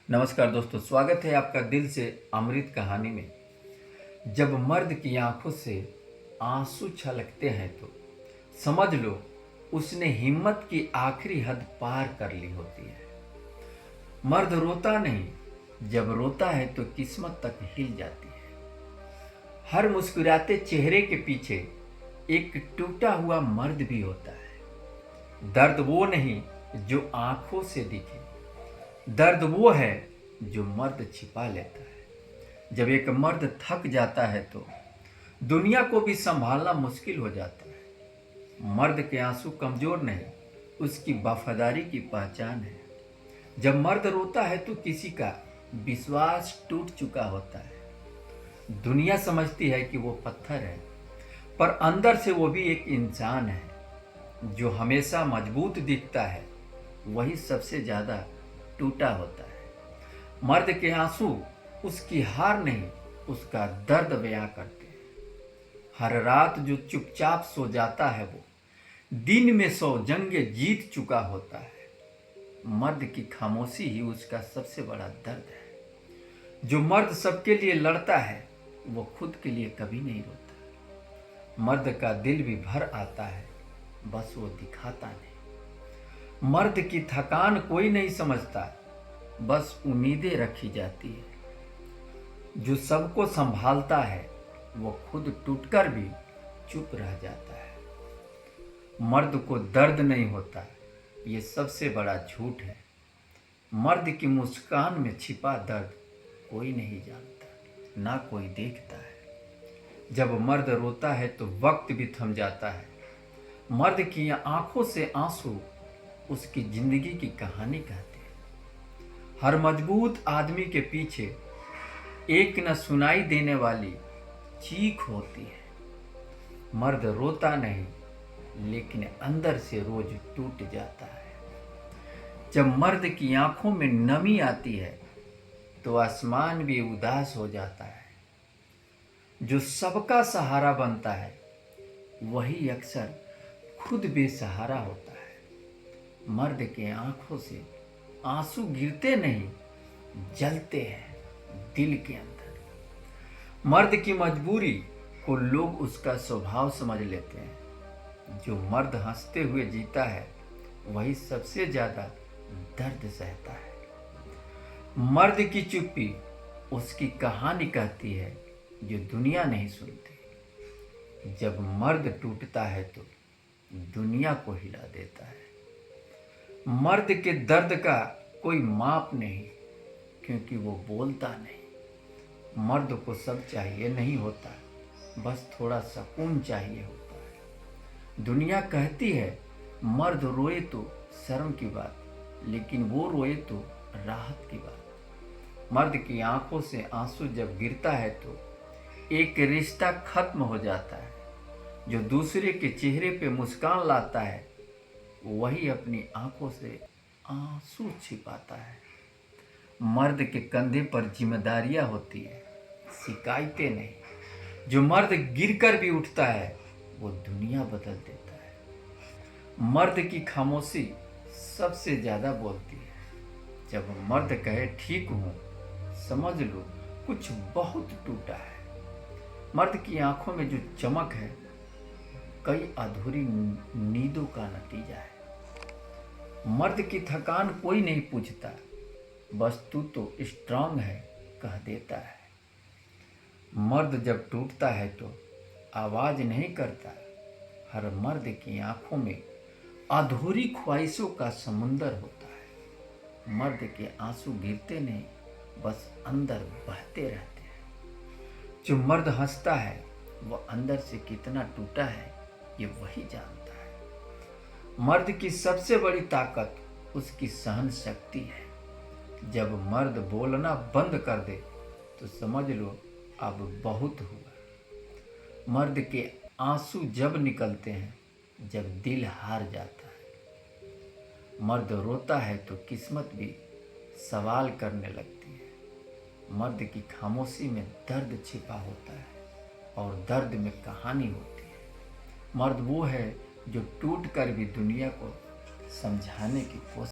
नमस्कार दोस्तों, स्वागत है आपका दिल से अमृत कहानी में। जब मर्द की आंखों से आंसू छलकते हैं तो समझ लो उसने हिम्मत की आखिरी हद पार कर ली होती है। मर्द रोता नहीं, जब रोता है तो किस्मत तक हिल जाती है। हर मुस्कुराते चेहरे के पीछे एक टूटा हुआ मर्द भी होता है। दर्द वो नहीं जो आंखों से दिखे, दर्द वो है जो मर्द छिपा लेता है। जब एक मर्द थक जाता है तो दुनिया को भी संभालना मुश्किल हो जाता है। मर्द के आंसू कमजोर नहीं, उसकी वफादारी की पहचान है। जब मर्द रोता है तो किसी का विश्वास टूट चुका होता है। दुनिया समझती है कि वो पत्थर है, पर अंदर से वो भी एक इंसान है। जो हमेशा मजबूत दिखता है वही सबसे ज्यादा टूटा होता है। मर्द के आंसू उसकी हार नहीं, उसका दर्द बयां करते हैं। हर रात जो चुपचाप सो जाता है वो दिन में 100 जंगे जीत चुका होता है। मर्द की खामोशी ही उसका सबसे बड़ा दर्द है। जो मर्द सबके लिए लड़ता है वो खुद के लिए कभी नहीं रोता। मर्द का दिल भी भर आता है, बस वो दिखाता नहीं। मर्द की थकान कोई नहीं समझता, बस उम्मीदें रखी जाती है। जो सबको संभालता है वो खुद टूटकर भी चुप रह जाता है। मर्द को दर्द नहीं होता, ये सबसे बड़ा झूठ है। मर्द की मुस्कान में छिपा दर्द कोई नहीं जानता, ना कोई देखता है। जब मर्द रोता है तो वक्त भी थम जाता है। मर्द की आंखों से आंसू उसकी जिंदगी की कहानी कहते हैं। हर मजबूत आदमी के पीछे एक न सुनाई देने वाली चीख होती है। मर्द रोता नहीं, लेकिन अंदर से रोज टूट जाता है। जब मर्द की आंखों में नमी आती है तो आसमान भी उदास हो जाता है। जो सबका सहारा बनता है वही अक्सर खुद बेसहारा होता है। मर्द के आंखों से आंसू गिरते नहीं, जलते हैं दिल के अंदर। मर्द की मजबूरी को लोग उसका स्वभाव समझ लेते हैं। जो मर्द हंसते हुए जीता है वही सबसे ज्यादा दर्द सहता है। मर्द की चुप्पी उसकी कहानी कहती है जो दुनिया नहीं सुनती। जब मर्द टूटता है तो दुनिया को हिला देता है। मर्द के दर्द का कोई माप नहीं, क्योंकि वो बोलता नहीं। मर्द को सब चाहिए नहीं होता, बस थोड़ा सुकून चाहिए होता है। दुनिया कहती है मर्द रोए तो शर्म की बात, लेकिन वो रोए तो राहत की बात। मर्द की आंखों से आंसू जब गिरता है तो एक रिश्ता खत्म हो जाता है। जो दूसरे के चेहरे पे मुस्कान लाता है वही अपनी आंखों से आंसू छिपाता है। मर्द के कंधे पर जिम्मेदारियां होती है, शिकायतें नहीं। जो मर्द गिरकर भी उठता है वो दुनिया बदल देता है। मर्द की खामोशी सबसे ज्यादा बोलती है। जब मर्द कहे ठीक हूं, समझ लो कुछ बहुत टूटा है। मर्द की आंखों में जो चमक है कई अधूरी नींदों का नतीजा है। मर्द की थकान कोई नहीं पूछता, बस तू तो स्ट्रांग है कह देता है। मर्द जब टूटता है तो आवाज नहीं करता। हर मर्द की आंखों में अधूरी ख्वाहिशों का समुंदर होता है। मर्द के आंसू गिरते नहीं, बस अंदर बहते रहते हैं। जो मर्द हंसता है वह अंदर से कितना टूटा है ये वही जानता है। मर्द की सबसे बड़ी ताकत उसकी सहन शक्ति है। जब मर्द बोलना बंद कर दे तो समझ लो अब बहुत हुआ। मर्द के आंसू जब निकलते हैं जब दिल हार जाता है। मर्द रोता है तो किस्मत भी सवाल करने लगती है। मर्द की खामोशी में दर्द छिपा होता है और दर्द में कहानी होती है। मर्द वो है जो टूट कर भी दुनिया को समझाने की कोशिश